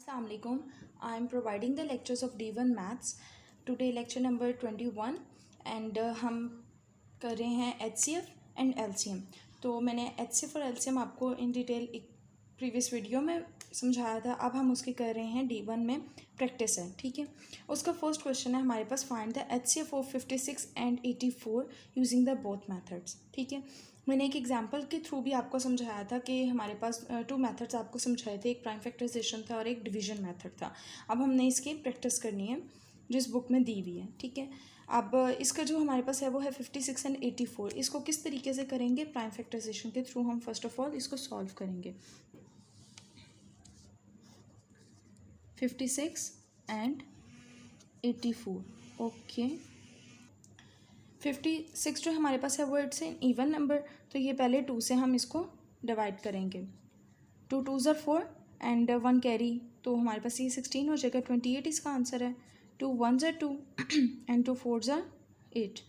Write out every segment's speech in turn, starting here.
Assalamualaikum. I am providing the lectures of D1 Maths. Today lecture number 21 and हम कर रहे हैं HCF and LCM. तो मैंने HCF और LCM आपको इन डिटेल एक प्रीवियस वीडियो में समझाया था. अब हम उसके कर रहे हैं D1 में प्रैक्टिस है. ठीक है. उसका फर्स्ट क्वेश्चन है हमारे पास find the HCF of 56 and 84 using the both methods. ठीक है. मैंने एक एग्जांपल के थ्रू भी आपको समझाया था कि हमारे पास टू मेथड्स आपको समझाए थे. एक प्राइम फैक्टराइजेशन था और एक डिवीजन मेथड था. अब हमने इसकी प्रैक्टिस करनी है जिस बुक में दी हुई है. ठीक है. अब इसका जो हमारे पास है वो है 56 एंड 84. इसको किस तरीके से करेंगे? प्राइम फैक्टराइजेशन के थ्रू हम फर्स्ट ऑफ ऑल इसको सॉल्व करेंगे. 56 एंड 84. ओके. 56 जो हमारे पास है वो इट्स एन इवन नंबर. तो ये पहले 2 से हम इसको डिवाइड करेंगे. 2 2s are 4 एंड 1 कैरी. तो हमारे पास ये 16 हो जाएगा. 28 इसका आंसर है. 2 1s are 2 and 2 4s are 8.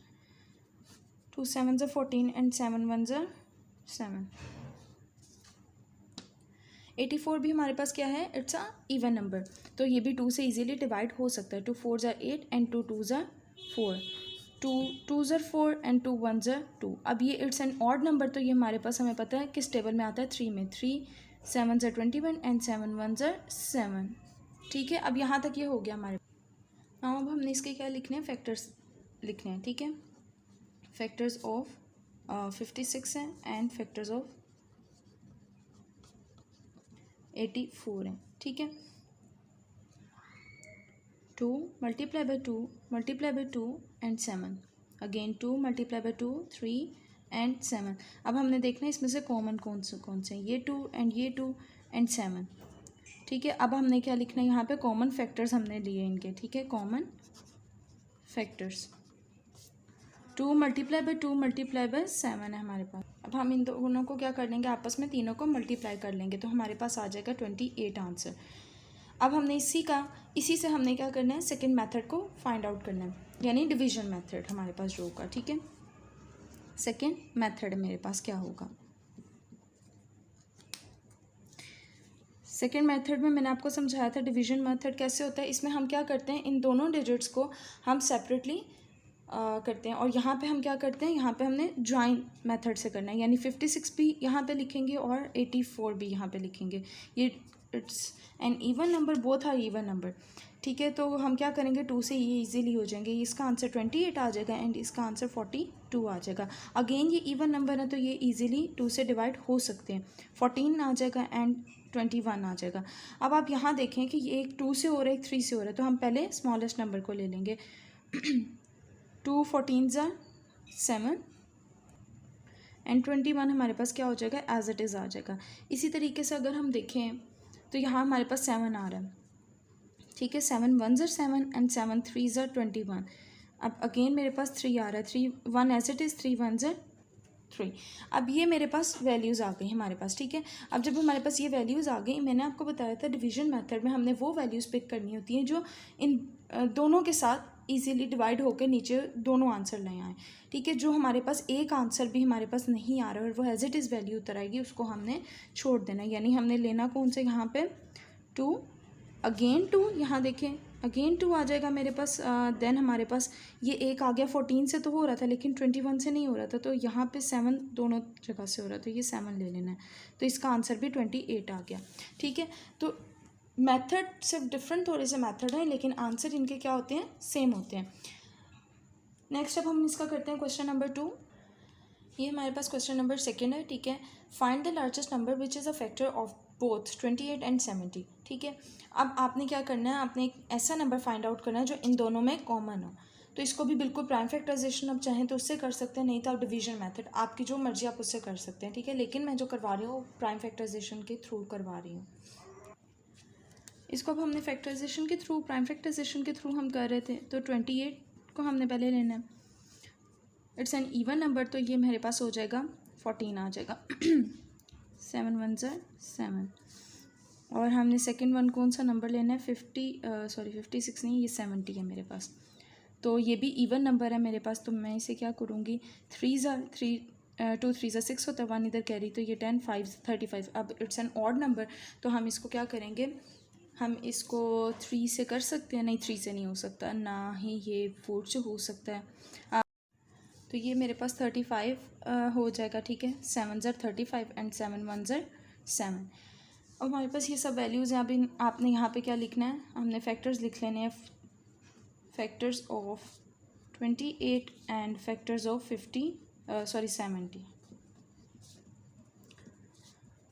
2 7s are 14 and 7 1s are 7. 84 भी हमारे पास क्या है? It's a even number. तो ये भी 2 से इजीली डिवाइड हो सकता है. 2 4s are 8 and 2 2s are 4. 2 2s are 4 and 2 1s are 2. अब ये इट्स एन ऑड नंबर. तो ये हमारे पास हमें पता है किस टेबल में आता है? 3 में. 3 7s are 21 and 7 1s are 7. ठीक है. अब यहाँ तक ये हो गया हमारे. अब हमने इसके क्या लिखने हैं? फैक्टर्स लिखने हैं. ठीक है. फैक्टर्स ऑफ 56 हैं एंड फैक्टर्स ऑफ 84 हैं. ठीक है. 2 multiply by 2 multiply by 2 and 7. Again 2 multiply by 2 3 and 7. अब हमने देखना है इसमें से कॉमन कौन से हैं. ये 2 एंड ये 2 एंड 7. ठीक है. अब हमने क्या लिखना है यहाँ पे? कॉमन फैक्टर्स हमने लिए इनके. ठीक है. Common factors 2 multiply by 2 multiply by 7 है हमारे पास. अब हम इन दोनों को क्या कर लेंगे? आपस में तीनों को मल्टीप्लाई कर लेंगे. तो हमारे पास आ जाएगा 28 आंसर. अब हमने इसी से हमने क्या करना है? सेकंड मेथड को फाइंड आउट करना है, यानी डिवीजन मेथड हमारे पास जो होगा. ठीक है. सेकंड मेथड मेरे पास क्या होगा? सेकेंड मेथड में मैंने आपको समझाया था डिवीजन मेथड कैसे होता है. इसमें हम क्या करते हैं? इन दोनों डिजिट्स को हम सेपरेटली करते हैं. और यहाँ पे हम क्या करते हैं? यहाँ पे हमने ज्वाइन मेथड से करना है, यानी 56 भी यहाँ पे लिखेंगे और 84 भी यहाँ पे लिखेंगे. ये it's an even number, both are even number. ठीक है. तो हम क्या करेंगे? 2 से ये इजीली हो जाएंगे. इसका आंसर 28 आ जाएगा एंड इसका आंसर 42 आ जाएगा. अगेन ये इवन नंबर है तो ये इजीली 2 से डिवाइड हो सकते हैं. 14 आ जाएगा एंड 21 आ जाएगा. अब आप यहाँ देखें कि ये एक 2 से हो रहा है, एक 3 से हो रहा है. तो हम पहले स्मॉलेस्ट नंबर को ले लेंगे. 2 14s are 7 एंड 21 हमारे पास क्या हो जाएगा? एज इट इज़ आ जाएगा. इसी तरीके से अगर हम देखें तो यहाँ हमारे पास 7 आ रहा है. ठीक है. 7 1s are 7 and 7 3s are 21. अब अगेन मेरे पास 3 आ रहा है. 3 1 as it is, 3 1s are 3. अब ये मेरे पास वैल्यूज़ आ गई हमारे पास. ठीक है. अब जब हमारे पास ये वैल्यूज़ आ गई, मैंने आपको बताया था डिवीजन मेथड में हमने वो वैल्यूज़ पिक करनी होती हैं जो इन दोनों के साथ इजीली डिवाइड होकर नीचे दोनों आंसर ले आए. ठीक है. जो हमारे पास एक आंसर भी हमारे पास नहीं आ रहा है और वो एज इट इज़ वैल्यू उतर आएगी, उसको हमने छोड़ देना. यानी हमने लेना कौन से? यहाँ पे 2 अगेन 2. यहाँ देखें अगेन 2 आ जाएगा मेरे पास. देन हमारे पास ये एक आ गया. 14 से तो हो रहा था लेकिन 21 से नहीं हो रहा था. तो यहाँ पे 7 दोनों जगह से हो रहा था. तो ये 7 ले लेना है. तो इसका आंसर भी 28 आ गया. ठीक है. तो मेथड सिर्फ डिफरेंट थोड़े से मेथड हैं लेकिन आंसर इनके क्या होते हैं? सेम होते हैं. नेक्स्ट अब हम इसका करते हैं क्वेश्चन नंबर 2. ये हमारे पास क्वेश्चन नंबर 2 है. ठीक है. Find the largest number which is a factor of both 28 and 70. ठीक है. अब आपने क्या करना है? आपने एक ऐसा नंबर फाइंड आउट करना है जो इन दोनों में कॉमन हो. तो इसको भी बिल्कुल प्राइम फैक्टराइजेशन आप चाहें तो उससे कर सकते हैं, नहीं तो आप डिवीजन मेथड, आपकी जो मर्जी आप उससे कर सकते हैं. ठीक है. लेकिन मैं जो करवा रही हूँ वो प्राइम फैक्टराइजेशन के थ्रू करवा रही हूँ. इसको अब हमने फैक्टराइजेशन के थ्रू, प्राइम फैक्टराइजेशन के थ्रू हम कर रहे थे. तो 28 को हमने पहले लेना है. It's an even number. तो ये मेरे पास हो जाएगा 14 आ जाएगा. 7 1s are 7. और हमने सेकंड वन कौन सा नंबर लेना है? 56 नहीं, ये 70 है मेरे पास. तो ये भी इवन नंबर है मेरे पास. तो मैं इसे क्या करूँगी? 3s are 3 2 3s are 6 होता है. 1 इधर कैरी. तो ये 10 5 35. अब इट्स एन ऑड नंबर. तो हम इसको क्या करेंगे? हम इसको 3 से कर सकते हैं, नहीं 3 से नहीं हो सकता, ना ही ये 4 से हो सकता है। तो ये मेरे पास 35 हो जाएगा, ठीक है। 7 ज़र 35 एंड 7 1 ज़र 7। और हमारे पास ये सब वैल्यूज़ हैं। अभी आपने यहाँ पे क्या लिखना है, हमने फैक्टर्स लिख लेने हैं, factors of 28 and factors of 70।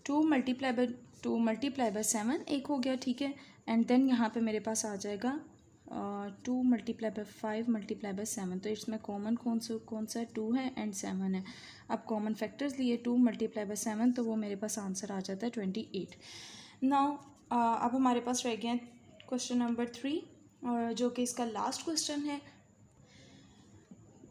2 multiply by 7 एक हो गया, ठीक है। एंड देन यहाँ पे मेरे पास आ जाएगा 2 मल्टीप्लाई बाय 5 मल्टीप्लाई बाय 7। तो इसमें कॉमन कौन सा है, 2 है एंड 7 है। अब कॉमन फैक्टर्स लिए 2 मल्टीप्लाई बाय 7, तो वो मेरे पास आंसर आ जाता है 28। नाउ अब हमारे पास रह गया क्वेश्चन नंबर 3, जो कि इसका लास्ट क्वेश्चन है।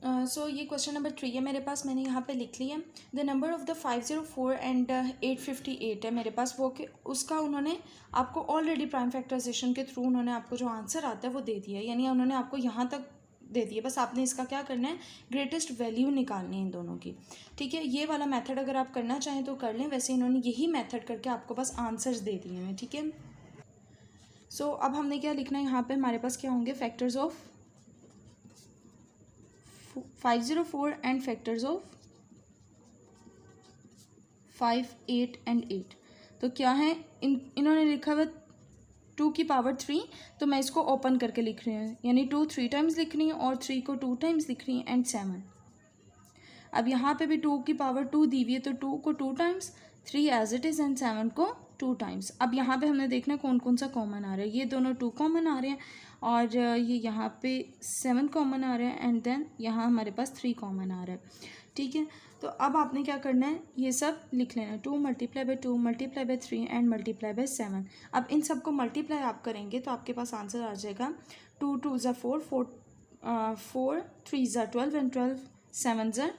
सो ये क्वेश्चन नंबर 3 है मेरे पास, मैंने यहाँ पे लिख लिया। The number of the 504 and 858 है मेरे पास, वो कि उसका उन्होंने आपको ऑलरेडी प्राइम फैक्टराइजेशन के थ्रू उन्होंने आपको जो आंसर आता है वो दे दिया है, यानी उन्होंने आपको यहाँ तक दे दिया। बस आपने इसका क्या करना है, ग्रेटेस्ट वैल्यू निकालनी है इन दोनों की, ठीक है। ये वाला मेथड अगर आप करना चाहें तो कर लें, वैसे इन्होंने यही मेथड करके आपको बस आंसर्स दे दिए हैं, ठीक है। सो अब हमने क्या लिखना है, यहाँ पर हमारे पास क्या होंगे, factors of 504 and factors of 5 8 and 8। तो क्या है, इन्होंने लिखा हुआ 2 की पावर 3, तो मैं इसको ओपन करके लिख रही हूँ, यानी 2 3 टाइम्स लिख रही हूँ और 3 को 2 टाइम्स लिख रही हूँ एंड 7। अब यहाँ पे भी 2 की पावर 2 दी हुई है, तो 2 को 2 times, 3 as it is and 7 को 2 टाइम्स। अब यहाँ पे हमने देखना कौन कौन सा कॉमन आ रहा है। ये दोनों 2 कॉमन आ रहे हैं और ये यहाँ पे 7 कॉमन आ रहे हैं एंड देन यहाँ हमारे पास 3 कॉमन आ रहा है, ठीक है। तो अब आपने क्या करना है, ये सब लिख लेना है, 2 multiply by 2 multiply by 3 and multiply by 7। अब इन सब को मल्टीप्लाई आप करेंगे तो आपके पास आंसर आ जाएगा 2 2 ज़ा 4 4 3 ज़ा 12 एंड 12 7 ज़ा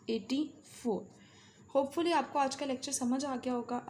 84। होपफुली आपको आज का लेक्चर समझ आ गया होगा।